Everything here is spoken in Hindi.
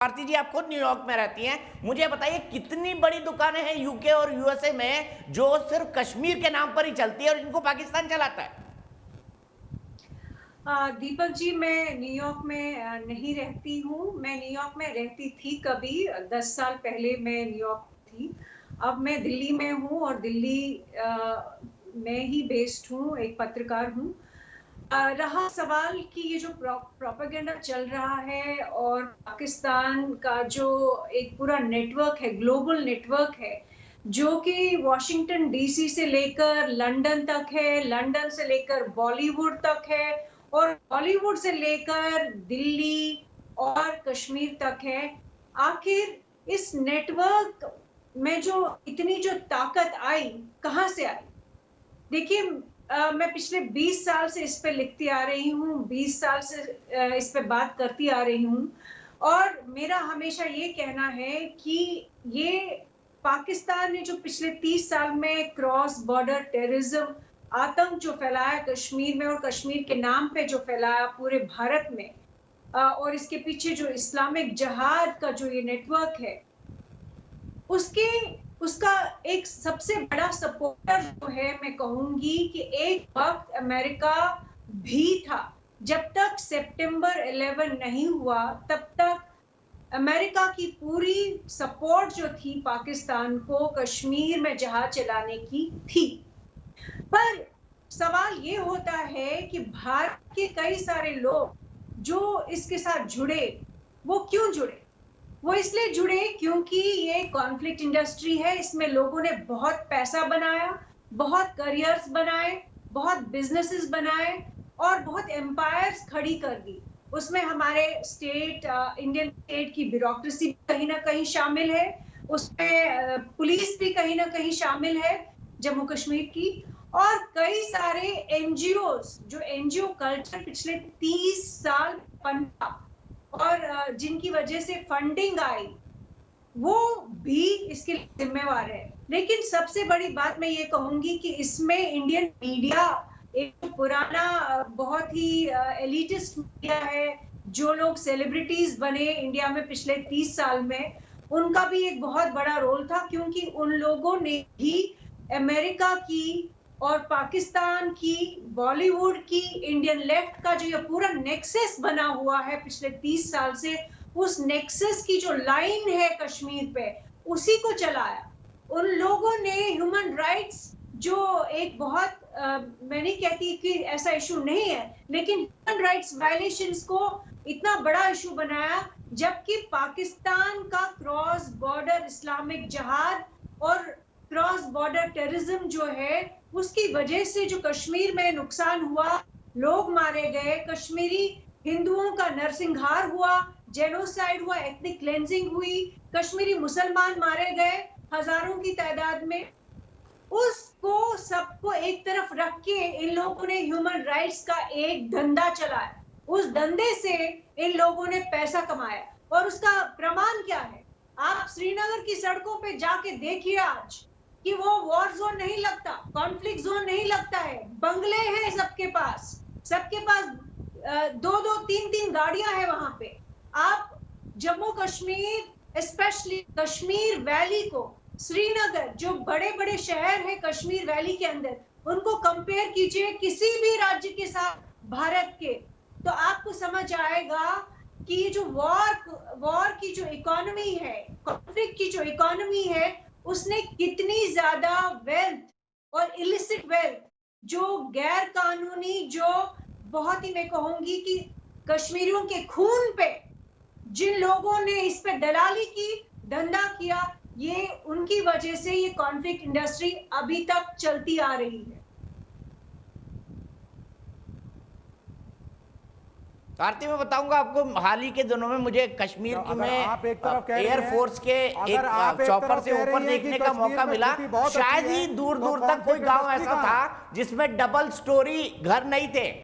आरती जी, आप खुद न्यूयॉर्क में रहती हैं, मुझे बताइए कितनी बड़ी दुकानें हैं यूके और यूएसए में जो सिर्फ कश्मीर के नाम पर ही चलती है और इनको पाकिस्तान चलाता है। दीपक जी, मैं न्यूयॉर्क में नहीं रहती हूँ। मैं न्यूयॉर्क में रहती थी कभी 10 साल पहले मैं न्यूयॉर्क थी। अब मैं दिल्ली में हूँ और दिल्ली में ही बेस्ड हूँ, एक पत्रकार हूँ। रहा सवाल कि ये जो प्रोपेगेंडा चल रहा है और पाकिस्तान का जो एक पूरा नेटवर्क है, ग्लोबल नेटवर्क है, जो कि वॉशिंगटन डीसी से लेकर लंदन तक है, लंदन से लेकर बॉलीवुड तक है और बॉलीवुड से लेकर दिल्ली और कश्मीर तक है। आखिर इस नेटवर्क में जो इतनी जो ताकत आई, कहाँ से आई? देखिए, मैं पिछले 20 साल से इस पे लिखती आ रही हूँ, 20 साल से इस पे बात करती आ रही हूँ और मेरा हमेशा ये कहना है कि ये पाकिस्तान ने जो पिछले 30 साल में क्रॉस बॉर्डर टेररिज्म, आतंक जो फैलाया कश्मीर में और कश्मीर के नाम पे जो फैलाया पूरे भारत में, और इसके पीछे जो इस्लामिक जिहाद का जो ये नेटवर्क है, उसके उसका एक सबसे बड़ा सपोर्टर जो है, मैं कहूंगी कि एक वक्त अमेरिका भी था। जब तक सितंबर 11 नहीं हुआ, तब तक अमेरिका की पूरी सपोर्ट जो थी पाकिस्तान को कश्मीर में जहाज चलाने की थी। पर सवाल ये होता है कि भारत के कई सारे लोग जो इसके साथ जुड़े, वो क्यों जुड़े? वो इसलिए जुड़े क्योंकि ये कॉन्फ्लिक्ट इंडस्ट्री है, इसमें लोगों ने बहुत पैसा बनाया, बहुत करियर्स बनाए, बहुत बिजनेसेस बनाए और बहुत एम्पायर्स खड़ी कर दी। उसमें हमारे स्टेट, इंडियन स्टेट की ब्यूरोक्रेसी कहीं ना कहीं शामिल है, उसमें पुलिस भी कहीं ना कहीं शामिल है जम्मू कश्मीर की, और कई सारे एनजीओ जो एनजीओ कल्चर पिछले 30 साल पनपा और जिनकी वजह से फंडिंग आई, वो भी इसके लिए जिम्मेवार है। लेकिन सबसे बड़ी बात मैं ये कहूंगी कि इसमें इंडियन मीडिया, एक पुराना बहुत ही एलिटिस्ट मीडिया है, जो लोग सेलिब्रिटीज बने इंडिया में पिछले 30 साल में, उनका भी एक बहुत बड़ा रोल था, क्योंकि उन लोगों ने भी अमेरिका की और पाकिस्तान की, बॉलीवुड की, इंडियन लेफ्ट का जो ये पूरा नेक्सस बना हुआ है पिछले 30 साल से, उस नेक्सस की जो लाइन है कश्मीर पे, उसी को चलाया। उन लोगों ने ह्यूमन राइट्स, जो एक बहुत मैं नहीं कहती कि ऐसा इशू नहीं है, लेकिन ह्यूमन राइट्स वायलेशंस को इतना बड़ा इशू बनाया, जबकि पाकिस्तान का क्रॉस बॉर्डर इस्लामिक जिहाद और क्रॉस बॉर्डर टेररिज्म जो है, उसकी वजह से जो कश्मीर में नुकसान हुआ, लोग मारे गए, कश्मीरी हिंदुओं का नरसंहार हुआ, जेनोसाइड हुआ, एथनिक क्लेंजिंग हुई, कश्मीरी मुसलमान मारे गए हजारों की तादाद में, उसको सबको एक तरफ रख के इन लोगों ने ह्यूमन राइट्स का एक धंधा चलाया। उस धंधे से इन लोगों ने पैसा कमाया और उसका प्रमाण क्या है? आप श्रीनगर की सड़कों पे जाके देखिए आज कि वो वॉर जोन नहीं लगता, कॉन्फ्लिक्ट जोन नहीं लगता है, बंगले हैं सबके पास, दो दो तीन तीन गाड़ियां हैं वहां पे। आप जम्मू कश्मीर, स्पेशली कश्मीर वैली को, श्रीनगर, जो बड़े बड़े शहर हैं कश्मीर वैली के अंदर, उनको कंपेयर कीजिए किसी भी राज्य के साथ भारत के, तो आपको समझ आएगा कि ये जो वॉर की जो इकोनॉमी है, कॉन्फ्लिक्ट की जो इकोनॉमी है, उसने कितनी ज्यादा वेल्थ और इलिसिट वेल्थ, जो गैर कानूनी, जो बहुत ही मैं कहूंगी कि कश्मीरियों के खून पे जिन लोगों ने इस पे दलाली की, धंधा किया, ये उनकी वजह से ये कॉन्फ्लिक्ट इंडस्ट्री अभी तक चलती आ रही है। आरती, मैं बताऊंगा आपको, हाल ही के दिनों में मुझे कश्मीर तो में एयरफोर्स के एक चॉपर से ऊपर देखने का मौका मिला। शायद ही दूर दूर तक कोई गांव ऐसा था जिसमें डबल स्टोरी घर नहीं थे।